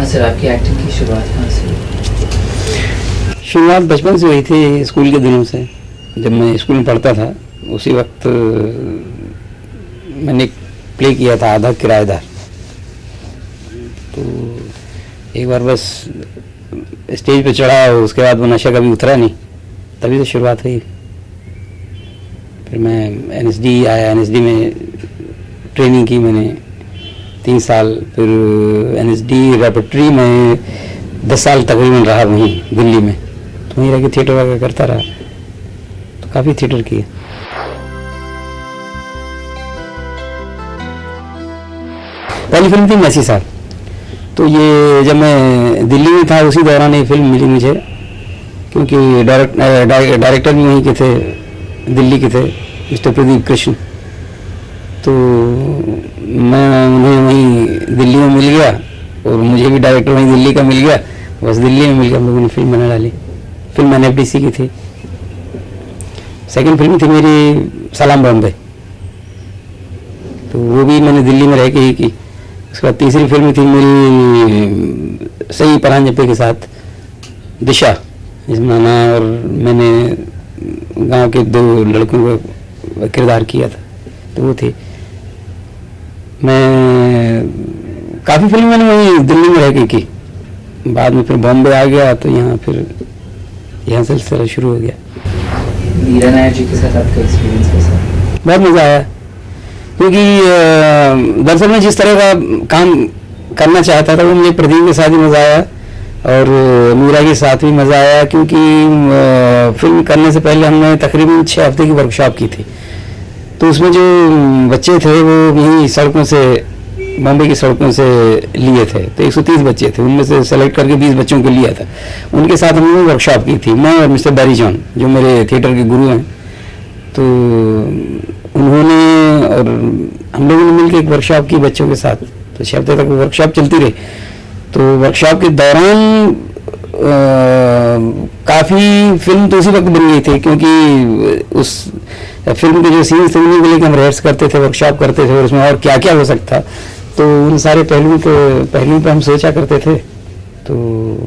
Sir आपकी acting की शुरुआत कहाँ से हुई? शुरुआत बचपन से हुई थी, स्कूल के दिनों से। जब मैं स्कूल में पढ़ता था उसी वक्त मैंने एक प्ले किया था, आधा किराएदार। तो एक बार बस स्टेज पे चढ़ा, उसके बाद वो नशा कभी उतरा नहीं, तभी तो शुरुआत हुई। फिर मैं NSD आया, NSD में ट्रेनिंग की मैंने 3 साल। फिर NSD रेपर्टरी में 10 साल तकरीबन रहा वहीं दिल्ली में। तो वहीं रह के थिएटर वगैरह करता रहा, तो काफ़ी थिएटर किया। पहली फिल्म थी मैसी साहब। तो ये जब मैं दिल्ली में था उसी दौरान ये फिल्म मिली मुझे, क्योंकि डायरेक्टर भी वहीं के थे, दिल्ली के थे, मिस्टर प्रदीप कृष्ण। तो मैं उन्हें वहीं दिल्ली में मिल गया और मुझे भी डायरेक्टर वहीं दिल्ली का मिल गया, बस दिल्ली में मिल गया, हम लोगों ने फिल्म बना डाली। फिल्म NFDC की थी। सेकंड फिल्म थी मेरी सलाम बॉम्बे, तो वो भी मैंने दिल्ली में रह के ही की। उसके बाद तीसरी फिल्म थी मेरी सही परांजपे के साथ, दिशा, जिसमें आना और मैंने गांव के 2 लड़कों का किरदार किया था, तो वो थी। मैं काफ़ी फिल्म मैंने वहीं दिल्ली में रह के की। बाद में फिर बॉम्बे आ गया, तो यहाँ फिर यहाँ सिलसिला शुरू हो गया। मीरा नायर जी के साथ आपका एक्सपीरियंस कैसा? बहुत मज़ा आया, क्योंकि दरअसल मैं जिस तरह का काम करना चाहता था वो मुझे प्रदीप के साथ ही मज़ा आया और मीरा के साथ भी मज़ा आया। क्योंकि फिल्म करने से पहले हमने तकरीबन 6 हफ्ते की वर्कशॉप की थी। तो उसमें जो बच्चे थे वो यहीं सड़कों से, बॉम्बे की सड़कों से लिए थे। तो 130 बच्चे थे, उनमें से सेलेक्ट करके 20 बच्चों को लिया था। उनके साथ हमने वर्कशॉप की थी, मैं और मिस्टर बैरी जॉन, जो मेरे थिएटर के गुरु हैं। तो उन्होंने और हम लोगों ने मिलकर एक वर्कशॉप की बच्चों के साथ। तो 6 हफ्ते तक वर्कशॉप चलती रही। तो वर्कशॉप के दौरान काफ़ी फिल्म तो उसी वक्त बन गई थी, क्योंकि उस फिल्म के जो सीन्स थे उन्हीं को लेकर हम रिहर्स करते थे, वर्कशॉप करते थे, और उसमें और क्या क्या हो सकता, तो उन सारे पहलुओं पर हम सोचा करते थे। तो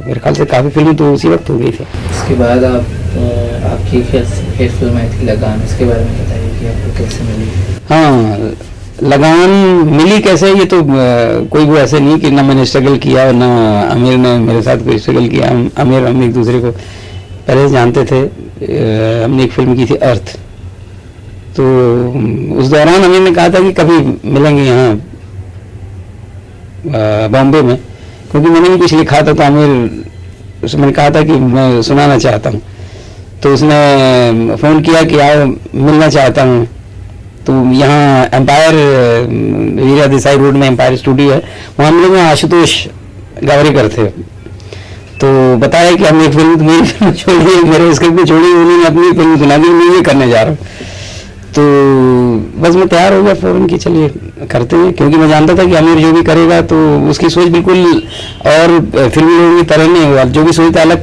मेरे ख्याल से काफ़ी फिल्म तो उसी वक्त हो गई थी। इसके बाद आपकी फिर फिल्म आई थी लगान, इसके बारे में बताइए कि आपको कैसे मिली? हाँ, लगान मिली कैसे, ये तो कोई भी ऐसे नहीं कि ना मैंने स्ट्रगल किया और ना आमिर ने मेरे साथ कोई स्ट्रगल किया। आमिर हम एक दूसरे को पहले से जानते थे। हमने एक फिल्म की थी अर्थ। तो उस दौरान आमिर ने कहा था कि कभी मिलेंगे यहाँ बॉम्बे में, क्योंकि मैंने भी कुछ लिखा था। तो आमिर उसने कहा था कि मैं सुनाना चाहता हूँ। तो उसने फ़ोन किया कि आओ, मिलना चाहता हूँ। तो यहाँ एम्पायर, वीरा देसाई रोड में एम्पायर स्टूडियो है, वहाँ हम लोग आशुतोष गावरेकर थे। तो बताया कि हम एक फिल्म, तो मेरी फिल्म छोड़ी, मेरे स्क्रिप्ट में छोड़ी, उन्होंने अपनी फिल्म सुना दी, मैं ये करने जा रहा हूँ। तो बस मैं तैयार हो गया फ़ौरन कि चलिए करते हैं, क्योंकि मैं जानता था कि आमिर जो भी करेगा तो उसकी सोच बिल्कुल और फिल्मी लोगों की तरह नहीं होगा। जो भी सोचता है अलग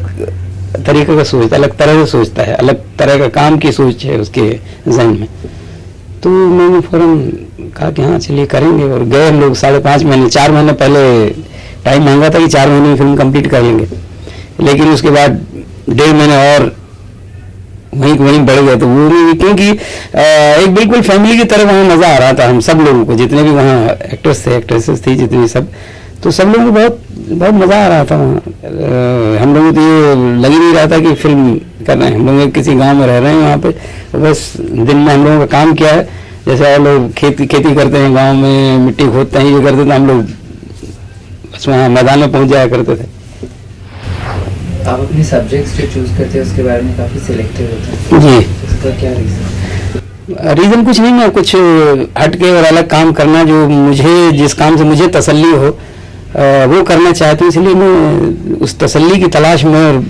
तरीके का सोचता है, अलग तरह से सोचता है, अलग तरह का काम की सोच है उसके जहन में। तो मैंने फ़ौरन कहा कि हाँ चलिए करेंगे, और गए हम लोग। 5.5 महीने, 4 महीने पहले टाइम मांगा था कि 4 महीने में फिल्म कंप्लीट कर लेंगे, लेकिन उसके बाद 1.5 महीने और वहीं बढ़ गया। तो वो भी क्योंकि एक बिल्कुल फैमिली की तरह वहाँ मज़ा आ रहा था हम सब लोगों को, जितने भी वहाँ एक्टर्स थे, एक्ट्रेसेस थी, जितनी सब, तो सब लोगों को बहुत मज़ा आ रहा था वहाँ। हम लोगों को ये लग ही नहीं रहा था कि फिल्म कर रहे हैं। हम लोग किसी गांव में रह रहे हैं वहाँ पे, बस दिन में हम लोगों का काम क्या है, जैसे और लोग खेती करते हैं गाँव में, मिट्टी खोदते हैं, ये करते थे, हम लोग बस वहाँ मैदान में पहुँच जाया करते थे। आप अपने सब्जेक्ट्स जो चूज करते हैं उसके बारे में काफ़ी सिलेक्टिव होते हैं जी। उसका क्या रीज़न? कुछ नहीं, मैं कुछ हटके और अलग काम करना, जो मुझे, जिस काम से मुझे तसल्ली हो वो करना चाहती हूँ। इसलिए मैं उस तसल्ली की तलाश में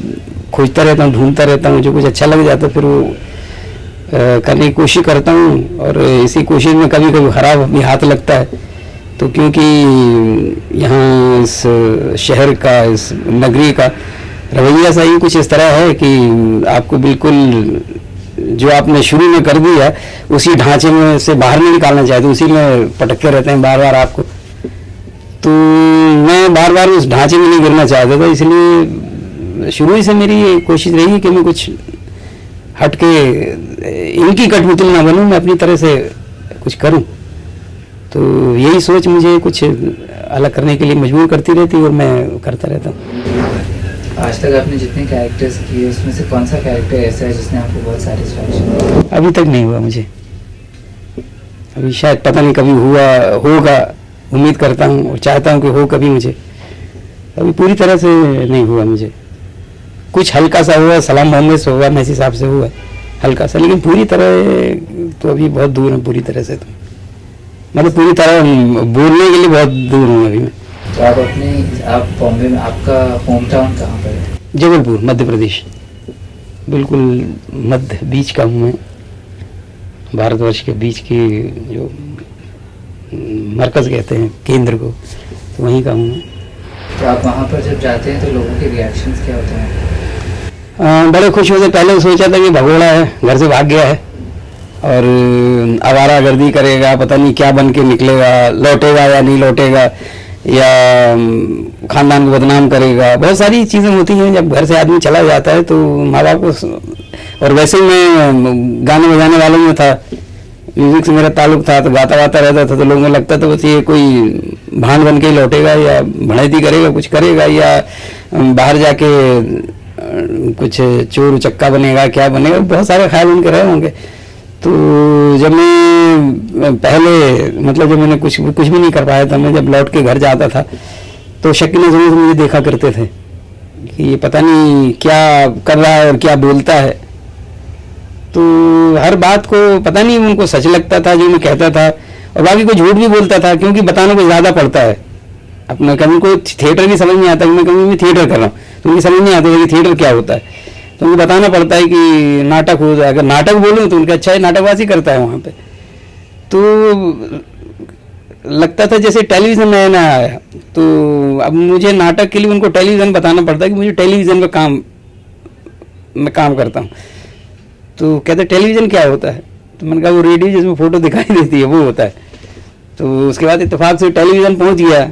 खोजता रहता हूँ, ढूंढता रहता हूँ। जो कुछ अच्छा लग जाता है फिर वो करने की कोशिश करता हूँ, और इसी कोशिश में कभी कभी खराब भी हाथ लगता है। तो क्योंकि यहाँ इस शहर का, इस नगरी का रवैया सा ही कुछ इस तरह है कि आपको बिल्कुल जो आपने शुरू में कर दिया उसी ढांचे में से बाहर नहीं निकालना चाहते, उसी में पटकते रहते हैं बार बार आपको। तो मैं मैं बार बार उस ढांचे में नहीं गिरना चाहता था, इसलिए शुरू ही से मेरी कोशिश रही कि मैं कुछ हट के इनकी कठपुतली ना बनूं, मैं अपनी तरह से कुछ करूं। तो यही सोच मुझे कुछ अलग करने के लिए मजबूर करती रहती और मैं करता रहता हूँ। आज तक आपने जितने कैरेक्टर्स किए उसमें से कौन सा कैरेक्टर ऐसा है जिसने आपको बहुत सेटिस्फैक्शन? अभी तक नहीं हुआ मुझे, अभी शायद पता नहीं कभी हुआ होगा, उम्मीद करता हूँ और चाहता हूँ कि हो कभी, मुझे अभी पूरी तरह से नहीं हुआ। मुझे कुछ हल्का सा हुआ, सलाम मोहम्मद से हुआ, मैसी साहब से हुआ हल्का सा, लेकिन पूरी तरह तो अभी बहुत दूर है पूरी तरह से, तो मतलब पूरी तरह बोलने के लिए बहुत दूर हूँ अभी मैं। तो आप बॉम्बे में, आपका होम टाउन कहाँ पर है? जबलपुर, मध्य प्रदेश, बिल्कुल मध्य बीच का हूँ मैं, भारतवर्ष के बीच की जो मरकज़ कहते हैं, केंद्र को, तो वहीं का हूँ मैं। तो आप वहाँ पर जब जाते हैं तो लोगों के रिएक्शंस क्या होते हैं? बड़े खुश होते। पहले सोचा था कि भगोड़ा है, घर से भाग गया है और आवारागर्दी करेगा, पता नहीं क्या बन के निकलेगा, लौटेगा या नहीं लौटेगा, या खानदान को बदनाम करेगा। बहुत सारी चीज़ें होती हैं जब घर से आदमी चला जाता है, तो माँ बाप को। और वैसे ही मैं गाने बजाने वालों में था, म्यूजिक से मेरा ताल्लुक था, तो गाता वाता रहता था, तो लोगों को लगता था बस ये कोई भांड बन के लौटेगा या भड़ैती करेगा, कुछ करेगा, या बाहर जाके कुछ चोर उचक्का बनेगा, क्या बनेगा, बहुत सारे ख्याल उनके रहे होंगे। तो जब मैं पहले, मतलब जब मैंने कुछ भी नहीं कर पाया था, मैं जब लौट के घर जाता था तो शक की नज़रों से मुझे देखा करते थे कि ये पता नहीं क्या कर रहा है और क्या बोलता है। तो हर बात को पता नहीं उनको सच लगता था जो मैं कहता था, और बाकी को झूठ भी बोलता था, क्योंकि बताने को ज़्यादा पड़ता है अपना। कभी कोई थिएटर भी समझ नहीं आता कि मैं कभी थिएटर कर रहा हूँ, तो उनकी समझ नहीं आता कि थिएटर क्या होता है, तो उनको बताना पड़ता है कि नाटक हो जाए। अगर नाटक बोलूँ तो उनका अच्छा है, नाटकबाजी करता है वहाँ पे। तो लगता था जैसे टेलीविज़न नया नया आया, तो अब मुझे नाटक के लिए उनको टेलीविज़न बताना पड़ता है कि मुझे टेलीविज़न पे मैं काम करता हूँ। तो कहते टेलीविज़न क्या होता है? तो मैंने कहा वो रेडियो जिसमें फ़ोटो दिखाई देती है वो होता है। तो उसके बाद इत्तेफाक से टेलीविज़न पहुँच गया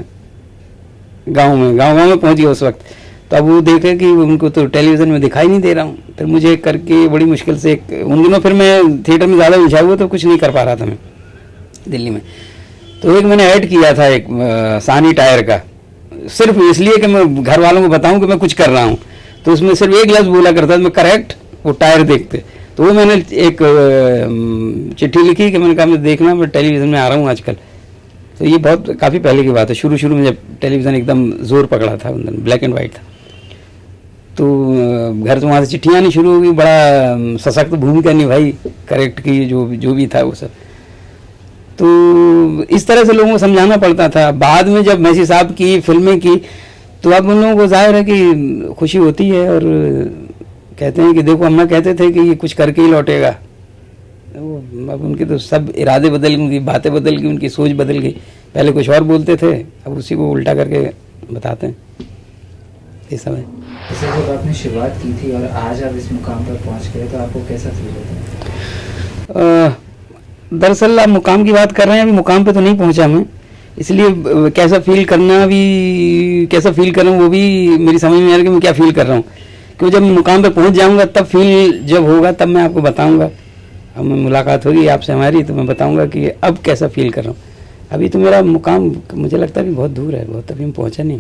गाँव में पहुँच गया उस वक्त। तो अब वो देखे कि उनको तो टेलीविज़न में दिखाई नहीं दे रहा हूँ, फिर मुझे करके बड़ी मुश्किल से उन दिनों फिर मैं थिएटर में ज़्यादा उलझा हुआ, तो कुछ नहीं कर पा रहा था मैं दिल्ली में। तो एक मैंने ऐड किया था एक सानी टायर का, सिर्फ इसलिए कि मैं घर वालों को बताऊं कि मैं कुछ कर रहा हूं। तो उसमें सिर्फ एक लफ्ज़ बोला करता था मैं, करेक्ट, वो टायर देखते। तो वो मैंने एक चिट्ठी लिखी कि मैंने कहा मैं देखना, मैं टेलीविज़न में आ रहा हूँ आजकल। तो ये बहुत काफ़ी पहले की बात है, शुरू में जब टेलीविज़न एकदम ज़ोर पकड़ा था, ब्लैक एंड वाइट था। तो घर से वहाँ से चिट्ठियाँ आनी शुरू हो गई, बड़ा सशक्त भूमिका निभाई करेक्ट की, जो भी था वो सब। तो इस तरह से लोगों को समझाना पड़ता था। बाद में जब मैसी साहब की फिल्में की, तो अब उन लोगों को जाहिर है कि खुशी होती है, और कहते हैं कि देखो अम्मा कहते थे कि ये कुछ करके ही लौटेगा। अब उनके तो सब इरादे बदल गए, उनकी बातें बदल गई, उनकी सोच बदल गई। पहले कुछ और बोलते थे, अब उसी को उल्टा करके बताते हैं। ये सब है। जैसे जब आपने शुरुआत की थी और आज आप इस मुकाम पर पहुंच गए, तो आपको कैसा फील होता है? दरअसल आप मुकाम की बात कर रहे हैं, अभी मुकाम पे तो नहीं पहुंचा मैं, इसलिए कैसा फील कर रहा हूँ वो भी मेरी समझ में आ रहा है कि मैं क्या फील कर रहा हूँ। क्योंकि जब मुकाम पे पहुंच जाऊंगा तब फील जब होगा तब मैं आपको बताऊंगा। अब मैं मुलाकात होगी आपसे हमारी, तो मैं बताऊंगा कि अब कैसा फील कर रहा हूँ। अभी तो मेरा मुकाम मुझे लगता है कि बहुत दूर है, बहुत अभी मैं पहुँचा नहीं।